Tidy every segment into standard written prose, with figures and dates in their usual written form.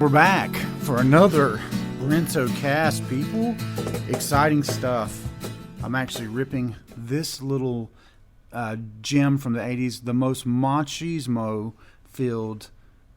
We're back for another Brento cast, people. Exciting stuff. I'm actually ripping this little gem from the 80s, the most machismo-filled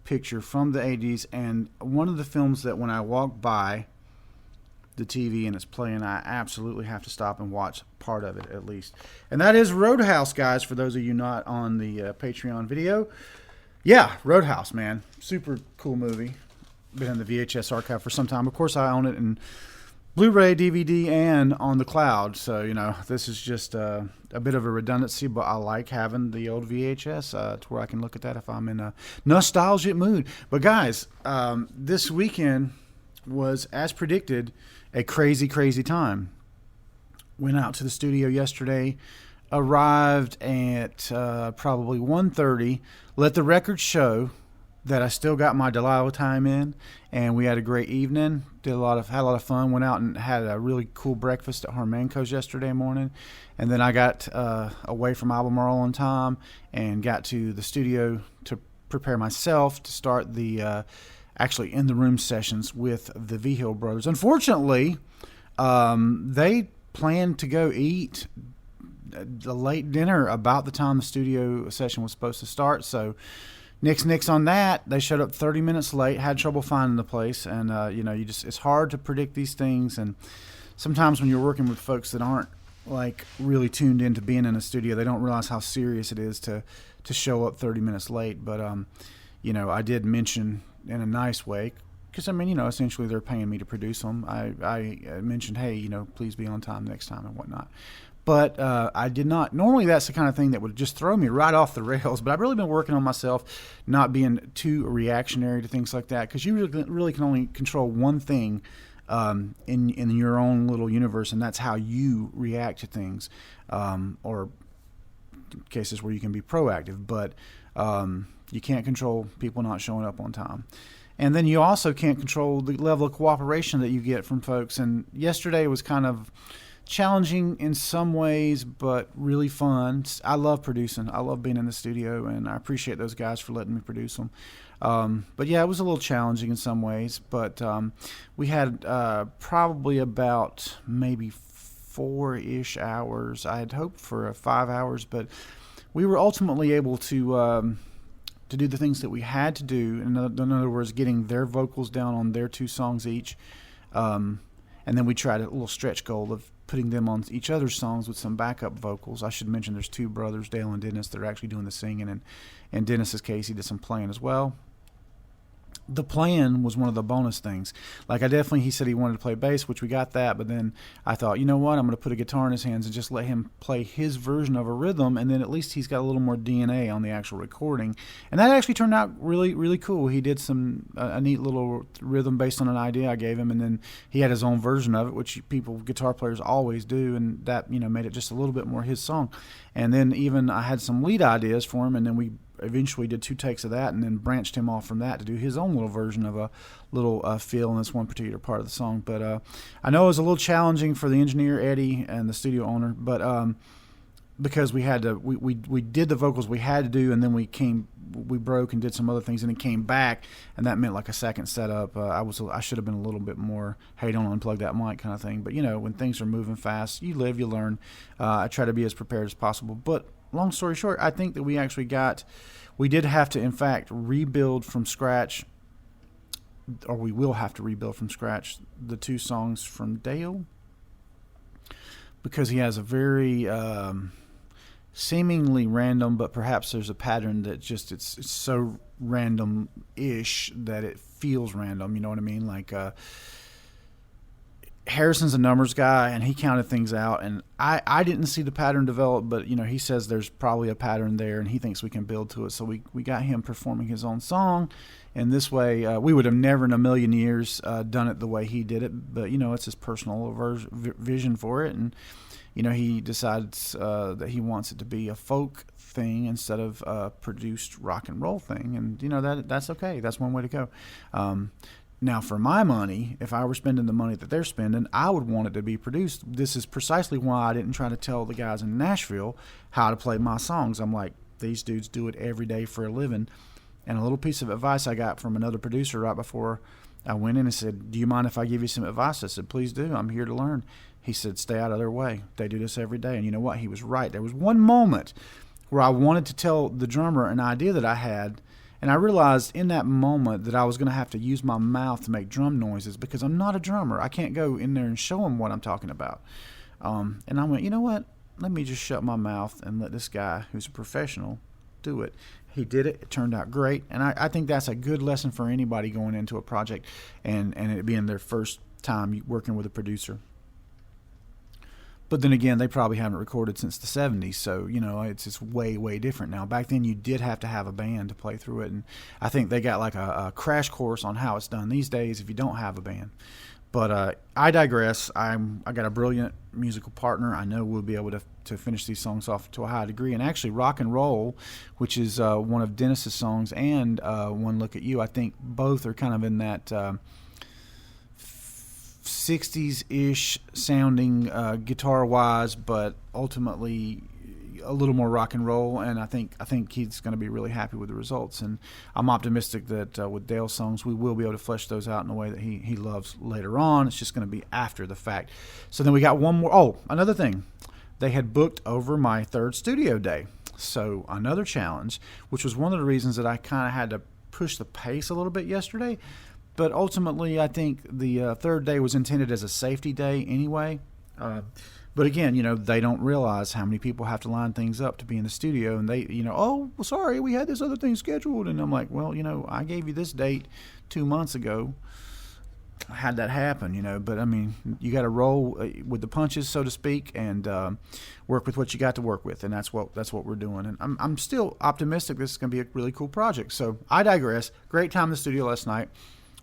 picture from the 80s, and one of the films that when I walk by the TV and it's playing, I absolutely have to stop and watch part of it at least. And that is Roadhouse, guys, for those of you not on the Patreon video. Yeah, Roadhouse, man. Super cool movie. Been in the VHS archive for some time. Of course, I own it in Blu-ray, DVD, and on the cloud. So, you know, this is just a bit of a redundancy, but I like having the old VHS to where I can look at that if I'm in a nostalgic mood. But, guys, this weekend was, as predicted, a crazy, crazy time. Went out to the studio yesterday, arrived at probably 1:30, let the record show that I still got my Delilah time in, and we had a great evening. Had a lot of fun. Went out and had a really cool breakfast at Harmanco's yesterday morning, and then I got away from Albemarle on time and got to the studio to prepare myself to start the actually in the room sessions with the Vigil brothers. Unfortunately, they planned to go eat the late dinner about the time the studio session was supposed to start, so Nix on that. They showed up 30 minutes late, had trouble finding the place, and it's hard to predict these things. And sometimes when you're working with folks that aren't like really tuned into being in a studio, they don't realize how serious it is to show up 30 minutes late. But I did mention in a nice way, because essentially they're paying me to produce them. I mentioned, hey, please be on time next time and whatnot. But I did not. Normally, that's the kind of thing that would just throw me right off the rails. But I've really been working on myself, not being too reactionary to things like that, because you really can only control one thing in your own little universe, and that's how you react to things, or cases where you can be proactive. But you can't control people not showing up on time. And then you also can't control the level of cooperation that you get from folks. And yesterday was kind of challenging in some ways, but really fun. I love producing. I love being in the studio, and I appreciate those guys for letting me produce them. But yeah, it was a little challenging in some ways, but we had probably about maybe 4-ish hours. I had hoped for 5 hours, but we were ultimately able to do the things that we had to do. In other words, getting their vocals down on their 2 songs each. And then we tried a little stretch goal of putting them on each other's songs with some backup vocals. I should mention there's 2 brothers, Dale and Dennis, that are actually doing the singing, and Dennis's case, he did some playing as well. The playing was one of the bonus things. Like, he said he wanted to play bass, which we got that, but then I thought, you know what, I'm going to put a guitar in his hands and just let him play his version of a rhythm, and then at least he's got a little more DNA on the actual recording. And that actually turned out really, really cool. He did a neat little rhythm based on an idea I gave him, and then he had his own version of it, which guitar players always do, and that, made it just a little bit more his song. And then even I had some lead ideas for him, and then we eventually did 2 takes of that and then branched him off from that to do his own little version of a little feel in this one particular part of the song. But I know it was a little challenging for the engineer, Eddie, and the studio owner, but because we had to, we did the vocals we had to do, and then we broke and did some other things, and then came back, and that meant like a second setup. I should have been a little bit more, hey, don't unplug that mic kind of thing. But when things are moving fast, you live, you learn. I try to be as prepared as possible. But long story short, I think that we did have to, in fact, rebuild from scratch, or we will have to rebuild from scratch the 2 songs from Dale, because he has a very seemingly random, but perhaps there's a pattern that just it's so random-ish that it feels random. You know what I mean? Like Harrison's a numbers guy, and he counted things out, and I didn't see the pattern develop, but he says there's probably a pattern there, and he thinks we can build to it. So we got him performing his own song, and this way we would have never in a million years done it the way he did it, but it's his personal vision for it, and he decides that he wants it to be a folk thing instead of a produced rock and roll thing, and that's okay. That's one way to go. Now, for my money, if I were spending the money that they're spending, I would want it to be produced. This is precisely why I didn't try to tell the guys in Nashville how to play my songs. I'm like, these dudes do it every day for a living. And a little piece of advice I got from another producer right before I went in and said, "Do you mind if I give you some advice?" I said, "Please do. I'm here to learn." He said, "Stay out of their way. They do this every day." And you know what? He was right. There was one moment where I wanted to tell the drummer an idea that I had, and I realized in that moment that I was going to have to use my mouth to make drum noises because I'm not a drummer. I can't go in there and show him what I'm talking about. And I went, you know what? Let me just shut my mouth and let this guy who's a professional do it. He did it. It turned out great. And I think that's a good lesson for anybody going into a project and it being their first time working with a producer. But then again, they probably haven't recorded since the 70s, so, you know, it's just way, way different now. Back then, you did have to have a band to play through it, and I think they got like a crash course on how it's done these days if you don't have a band. But I digress. I got a brilliant musical partner. I know we'll be able to finish these songs off to a high degree. And actually, Rock and Roll, which is one of Dennis's songs, and One Look at You, I think both are kind of in that 60s-ish sounding guitar-wise, but ultimately a little more rock and roll, and I think he's going to be really happy with the results. And I'm optimistic that with Dale's songs, we will be able to flesh those out in a way that he loves later on. It's just going to be after the fact. So then we got one more. Oh, another thing. They had booked over my third studio day. So another challenge, which was one of the reasons that I kind of had to push the pace a little bit yesterday. But ultimately, I think the third day was intended as a safety day anyway. But again, you know, they don't realize how many people have to line things up to be in the studio. And they, you know, oh, well, sorry, we had this other thing scheduled. And I'm like, well, you know, I gave you this date 2 months ago. How'd that happen, you know? But, I mean, you got to roll with the punches, so to speak, and work with what you got to work with. And that's what we're doing. And I'm still optimistic this is going to be a really cool project. So I digress. Great time in the studio last night.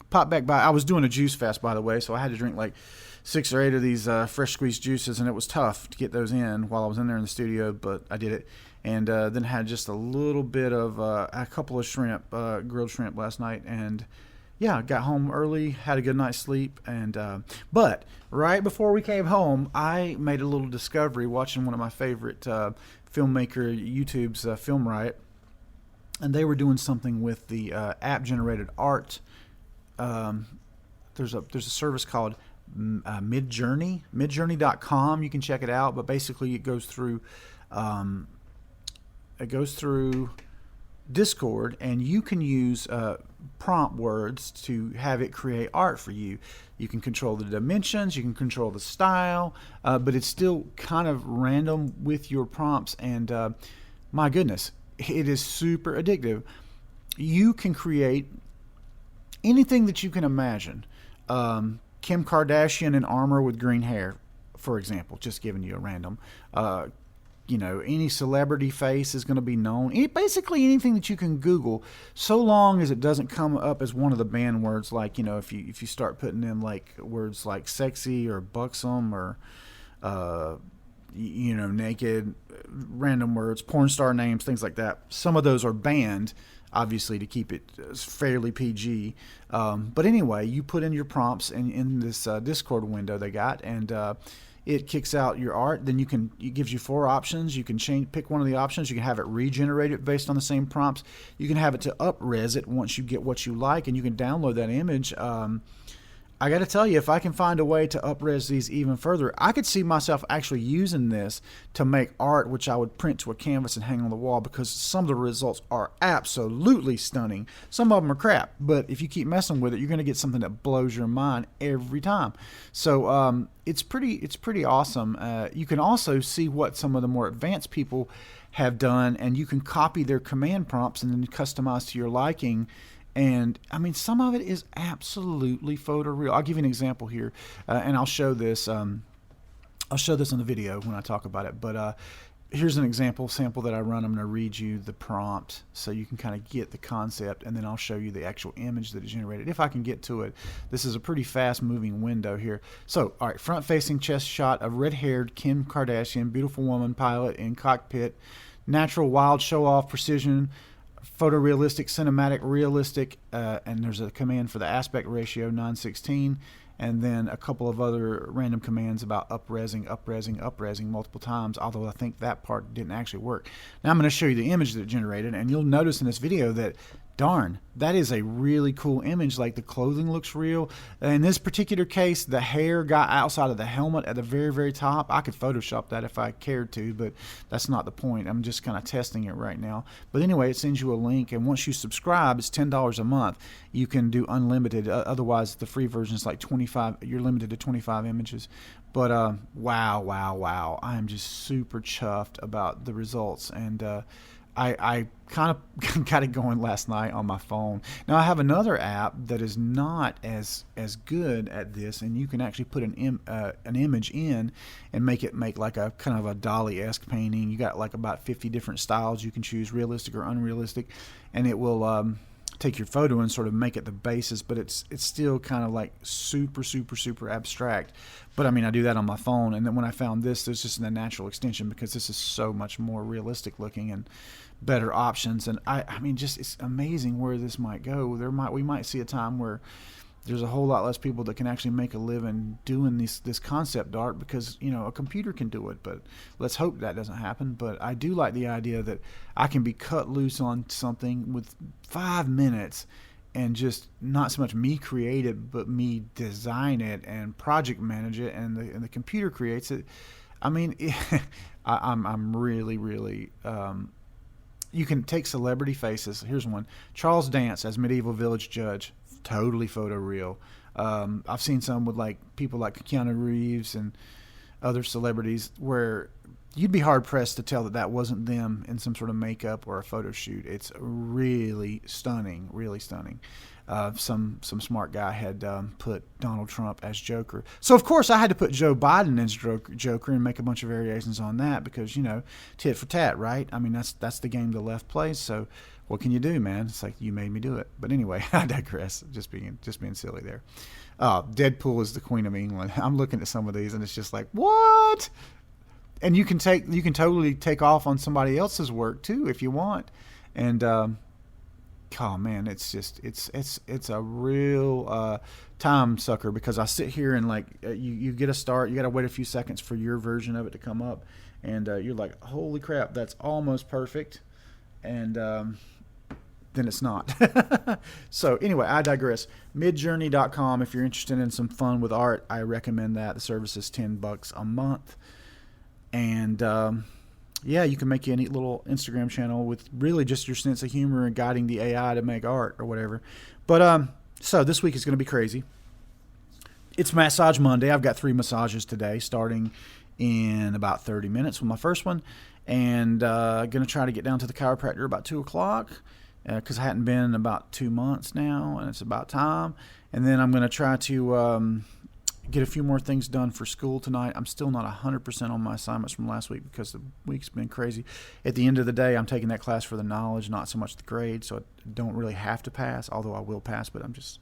Popped back by. I was doing a juice fast, by the way, so I had to drink like 6 or 8 of these fresh squeezed juices, and it was tough to get those in while I was in there in the studio, but I did it. And then had just a little bit of a couple of shrimp, grilled shrimp last night, and yeah, got home early, had a good night's sleep, and but right before we came home, I made a little discovery watching one of my favorite filmmaker YouTube's Film Riot, and they were doing something with the app-generated art. There's a service called midjourney.com. You can check it out, but basically it goes through Discord, and you can use prompt words to have it create art for you. You can control the dimensions, you can control the style, but it's still kind of random with your prompts, and my goodness, it is super addictive. You can create anything that you can imagine. Kim Kardashian in armor with green hair, for example, just giving you a random. You know, any celebrity face is going to be known. Basically anything that you can Google, so long as it doesn't come up as one of the banned words. Like, you know, if you start putting in like words like sexy or buxom or you know, naked, random words, porn star names, things like that. Some of those are banned, obviously, to keep it fairly PG. But anyway, you put in your prompts in this Discord window they got, and it kicks out your art. Then it gives you 4 options. You can pick one of the options. You can have it regenerated based on the same prompts. You can have it to up-res it once you get what you like, and you can download that image. I got to tell you, if I can find a way to up-res these even further, I could see myself actually using this to make art, which I would print to a canvas and hang on the wall, because some of the results are absolutely stunning. Some of them are crap, but if you keep messing with it, you're going to get something that blows your mind every time. So it's pretty awesome. You can also see what some of the more advanced people have done, and you can copy their command prompts and then customize to your liking. And I mean, some of it is absolutely photoreal. I'll give you an example here, and I'll show this. I'll show this in the video when I talk about it. But here's an sample that I run. I'm going to read you the prompt so you can kind of get the concept, and then I'll show you the actual image that is generated if I can get to it. This is a pretty fast-moving window here. So, all right, front-facing chest shot of red-haired Kim Kardashian, beautiful woman pilot in cockpit, natural, wild, show-off, precision. Photorealistic, cinematic, realistic, and there's a command for the aspect ratio, 9:16, and then a couple of other random commands about up-resing multiple times, although I think that part didn't actually work. Now I'm going to show you the image that it generated, and you'll notice in this video that darn, that is a really cool image. Like the clothing looks real. In this particular case, the hair got outside of the helmet at the very, very top. I could Photoshop that if I cared to, but that's not the point. I'm just kind of testing it right now. But anyway, it sends you a link, and once you subscribe, it's $10 a month. You can do unlimited. Otherwise, the free version is like 25. You're limited to 25 images. But wow. I am just super chuffed about the results. And I kind of got it going last night on my phone. Now I have another app that is not as good at this, and you can actually put an image in and make like a kind of a Dali-esque painting. You got like about 50 different styles you can choose, realistic or unrealistic, and it will take your photo and sort of make it the basis, but it's still kind of like super abstract. But I mean, I do that on my phone, and then when I found this, there's just a natural extension because this is so much more realistic looking and better options. And I mean, just it's amazing where this might go. We might see a time where there's a whole lot less people that can actually make a living doing this concept art because, you know, a computer can do it, but let's hope that doesn't happen. But I do like the idea that I can be cut loose on something with 5 minutes and just not so much me create it, but me design it and project manage it, and the computer creates it. I mean, I'm really you can take celebrity faces. Here's one: Charles Dance as medieval village judge. Totally photoreal. I've seen some with like people like Keanu Reeves and other celebrities where you'd be hard pressed to tell that wasn't them in some sort of makeup or a photo shoot. It's really stunning. Some smart guy had put Donald Trump as Joker. So of course I had to put Joe Biden as Joker and make a bunch of variations on that because, you know, tit for tat, right? I mean, that's the game the left plays. So what can you do, man? It's like you made me do it. But anyway, I digress. Just being silly there. Deadpool is the Queen of England. I'm looking at some of these and it's just like, what? And you can totally take off on somebody else's work too if you want. And oh man, it's a real time sucker because I sit here and like you get a start, you got to wait a few seconds for your version of it to come up, and you're like, holy crap, that's almost perfect, and then it's not. So anyway, I digress. Midjourney.com. If you're interested in some fun with art, I recommend that. The service is $10 a month, and yeah, you can make you a neat little Instagram channel with really just your sense of humor and guiding the AI to make art or whatever. But so this week is going to be crazy. It's Massage Monday. I've got 3 massages today, starting in about 30 minutes with my first one, and going to try to get down to the chiropractor about 2 o'clock because I hadn't been in about 2 months now, and it's about time. And then I'm going to try to get a few more things done for school tonight. I'm still not 100% on my assignments from last week because the week's been crazy. At the end of the day, I'm taking that class for the knowledge, not so much the grade, so I don't really have to pass, although I will pass, but I'm just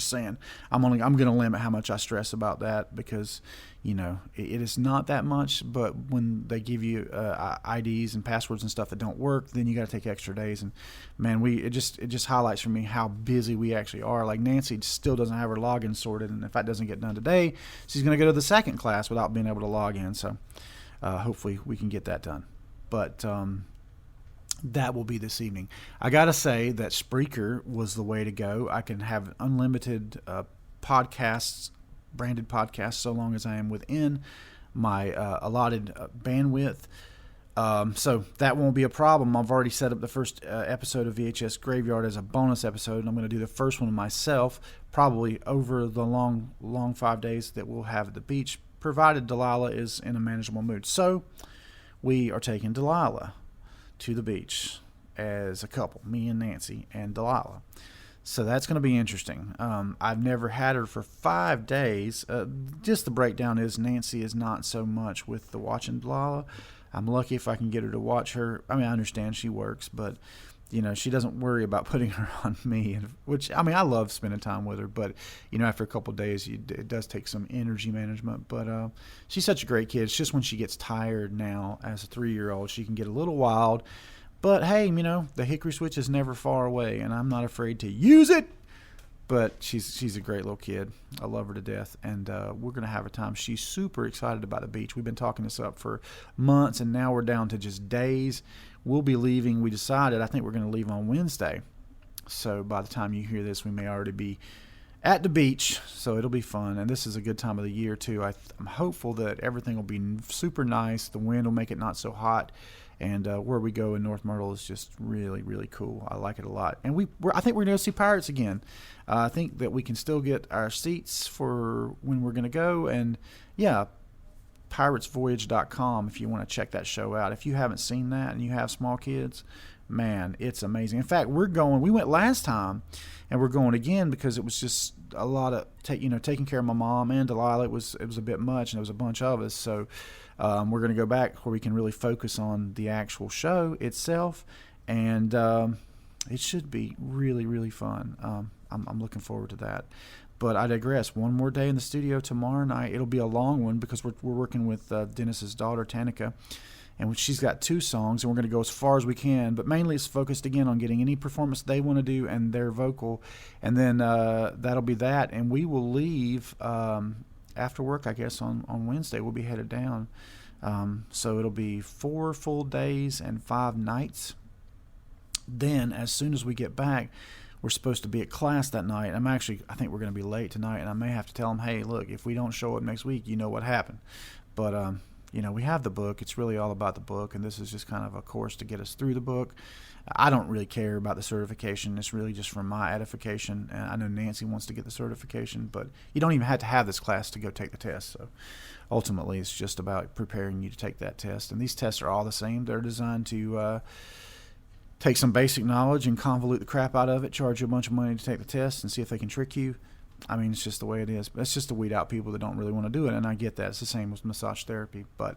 saying I'm going to limit how much I stress about that because, you know, it is not that much, but when they give you IDs and passwords and stuff that don't work, then you got to take extra days. And man, it just highlights for me how busy we actually are. Like Nancy still doesn't have her login sorted, and if that doesn't get done today, she's going to go to the second class without being able to log in. So hopefully we can get that done. But that will be this evening. I got to say that Spreaker was the way to go. I can have unlimited podcasts, branded podcasts, so long as I am within my allotted bandwidth. So that won't be a problem. I've already set up the first episode of VHS Graveyard as a bonus episode, and I'm going to do the first one myself, probably over the long 5 days that we'll have at the beach, provided Delilah is in a manageable mood. So we are taking Delilah to the beach as a couple, me and Nancy and Delilah. So that's going to be interesting. I've never had her for 5 days. Just the breakdown is Nancy is not so much with the watching Delilah. I'm lucky if I can get her to watch her. I mean, I understand she works, but you know, she doesn't worry about putting her on me, which, I mean, I love spending time with her, but you know, after a couple of days, it does take some energy management. But she's such a great kid. It's just when she gets tired now as a 3-year-old, she can get a little wild. But hey, you know, the hickory switch is never far away, and I'm not afraid to use it. But she's a great little kid. I love her to death, and we're going to have a time. She's super excited about the beach. We've been talking this up for months, and now we're down to just days. We'll be leaving. We decided, I think we're going to leave on Wednesday, So by the time you hear this, we may already be at the beach, so it'll be fun. And this is a good time of the year too. I'm hopeful that everything will be super nice. The wind will make it not so hot, and where we go in North Myrtle is just really, really cool. I like it a lot. And I think we're going to go see Pirates again. I think that we can still get our seats for when we're going to go. And yeah, piratesvoyage.com if you want to check that show out. If you haven't seen that and you have small kids, man, it's amazing. In fact, we went last time, and we're going again because it was just a lot of taking care of my mom and Delilah. It was a bit much, and there was a bunch of us. So we're going to go back where we can really focus on the actual show itself, and it should be really, really fun. I'm looking forward to that. But I digress. One more day in the studio tomorrow night. It'll be a long one because we're working with Dennis's daughter, Tanika, and she's got 2 songs, and we're going to go as far as we can. But mainly it's focused, again, on getting any performance they want to do and their vocal. And then that'll be that. And we will leave after work, I guess, on Wednesday. We'll be headed down. So it'll be 4 full days and 5 nights. Then, as soon as we get back, we're supposed to be at class that night. I think we're going to be late tonight, and I may have to tell them, hey, look, if we don't show up next week, you know what happened. But, we have the book. It's really all about the book, and this is just kind of a course to get us through the book. I don't really care about the certification. It's really just for my edification, and I know Nancy wants to get the certification, but you don't even have to have this class to go take the test. So ultimately, it's just about preparing you to take that test, and these tests are all the same. They're designed to take some basic knowledge and convolute the crap out of it, charge you a bunch of money to take the test, and see if they can trick you. I mean, it's just the way it is. It's just to weed out people that don't really want to do it, and I get that. It's the same with massage therapy, but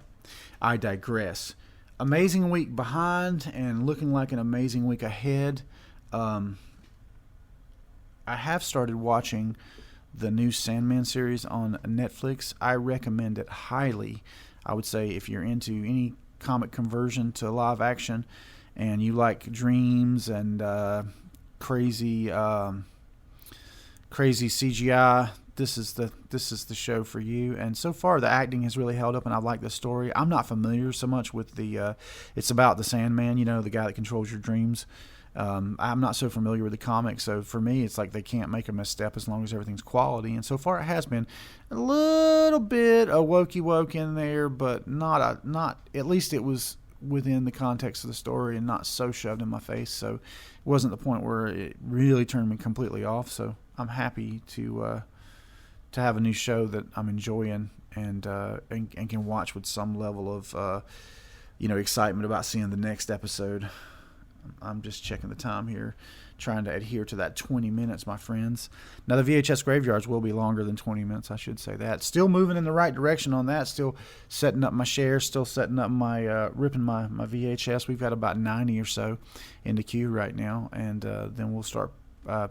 I digress. Amazing week behind and looking like an amazing week ahead. I have started watching the new Sandman series on Netflix. I recommend it highly. I would say if you're into any comic conversion to live action and you like dreams and crazy CGI, this is the show for you. And so far, the acting has really held up, and I like the story. I'm not familiar so much with the. It's about the Sandman, the guy that controls your dreams. I'm not so familiar with the comics, so for me, it's like they can't make a misstep as long as everything's quality. And so far, it has been a little bit of wokey woke in there, but not. At least it was within the context of the story and not so shoved in my face. So it wasn't the point where it really turned me completely off. So I'm happy to have a new show that I'm enjoying and can watch with some level of excitement about seeing the next episode. I'm just checking the time here, trying to adhere to that 20 minutes, my friends. Now, the VHS graveyards will be longer than 20 minutes, I should say that. Still moving in the right direction on that. Still setting up my shares, still setting up my, ripping my VHS. We've got about 90 or so in the queue right now, and then we'll start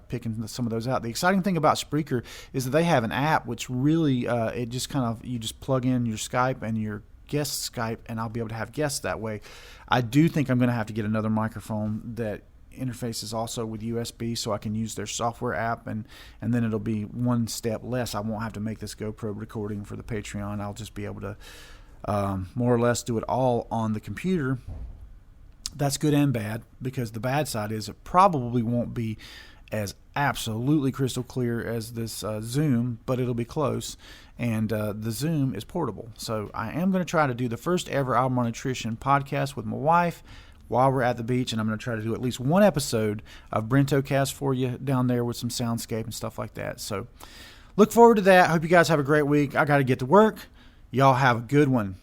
picking some of those out. The exciting thing about Spreaker is that they have an app which really, it just kind of, you just plug in your Skype and your guest Skype, and I'll be able to have guests that way. I do think I'm going to have to get another microphone that interfaces also with USB so I can use their software app, and then it'll be one step less. I won't have to make this GoPro recording for the Patreon. I'll just be able to more or less do it all on the computer. That's good and bad, because the bad side is it probably won't be as absolutely crystal clear as this Zoom, but it'll be close. And the Zoom is portable. So I am going to try to do the first ever Album on Nutrition podcast with my wife while we're at the beach, and I'm going to try to do at least one episode of BrentoCast for you down there with some soundscape and stuff like that. So look forward to that. Hope you guys have a great week. I got to get to work. Y'all have a good one.